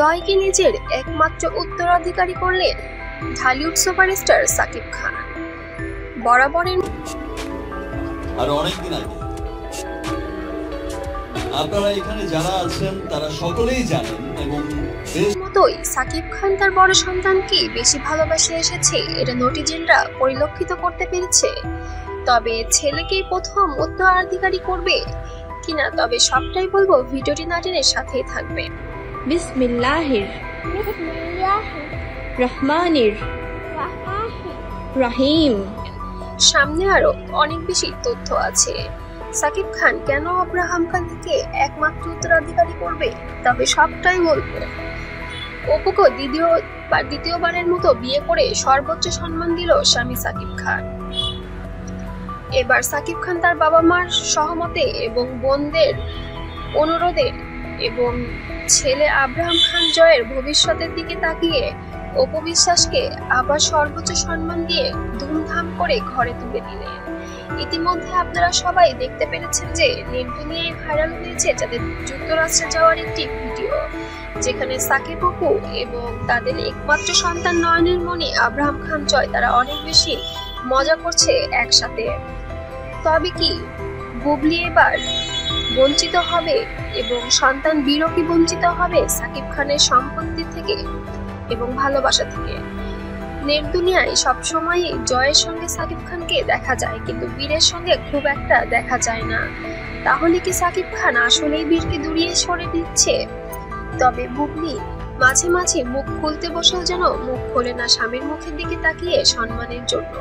জয়কে নিজের একমাত্র উত্তরাধিকারী করলেন ঢালিউড সুপারস্টার সাকিব খান। বরাবরের আর অনেকদিন আগে আপনারা এখানে যারা আছেন তারা সকলেই জানেন এবং মতোই সাকিব খান তার বড় সন্তানকে বেশি ভালোবাসে এসেছে, এটা নেটিজেনরা পরিলক্ষিত করতে পেরেছে। তবে ছেলেকেই প্রথম উত্তরাধিকারী করবে কিনা তবে সবটাই বলবো, ভিডিওটি না টেনে সাথেই থাকবে। বিসমিল্লাহির রহমানির রহিম। সামনে আরো অনেক বেশি তথ্য আছে। সাকিব খান কেন আব্রাহাম খানকে একমাত্র উত্তরাধিকারী করবে তবে সবটাই বলবো। অপুকে দ্বিতীয়বারের মতো বিয়ে করে সর্বোচ্চ সম্মান দিল স্বামী সাকিব খান। এবার সাকিব খান তার বাবা মার সহমতে এবং বোনদের অনুরোধে এবং ছেলে আব্রাহাম খান জয়ের ভবিষ্যতের দিকে তাকিয়ে অপু বিশ্বাসকে আবার সর্বোচ্চ সম্মান দিয়ে ধুমধাম করে ঘরে তুলে নিলেন। ইতিমধ্যে আপনারা সবাই দেখতে পেরেছেন যে নেট দুনিয়ায় ভাইরাল হয়েছে যাদের যুক্তরাষ্ট্রে যাওয়ার একটি ভিডিও, যেখানে সাকিব অপু এবং তাদের একমাত্র সন্তান নয়নের মণি আব্রাহাম খান জয় তারা অনেক বেশি মজা করছে একসাথে। তবে কি বুবলি এবার বঞ্চিত হবে এবং সন্তান বীরও কি বঞ্চিত হবে সাকিব খানের সম্পত্তি থেকে এবং ভালোবাসা থেকে? নেট দুনিয়ায় সবসময় জয়ের সঙ্গে সাকিব খানকে দেখা যায়, কিন্তু বীরের সঙ্গে খুব একটা দেখা যায় না। তাহলে কি সাকিব খান আসলেই বীরকে দূরিয়ে সরে দিচ্ছে? তবে বুবলি মাঝে মাঝে মুখ খুলতে বসেও যেন মুখ খোলে না স্বামীর মুখের দিকে তাকিয়ে সম্মানের জন্য।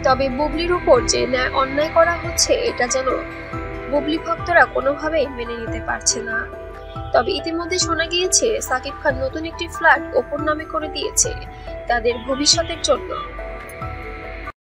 তবে বুবলির উপর যে অন্যায় করা হচ্ছে এটা যেন বুবলি ভক্তরা কোনোভাবেই মেনে নিতে পারছে না। তবে ইতিমধ্যে শোনা গিয়েছে সাকিব খান নতুন একটি ফ্ল্যাট অপুর নামে করে দিয়েছে তাদের ভবিষ্যতের জন্য।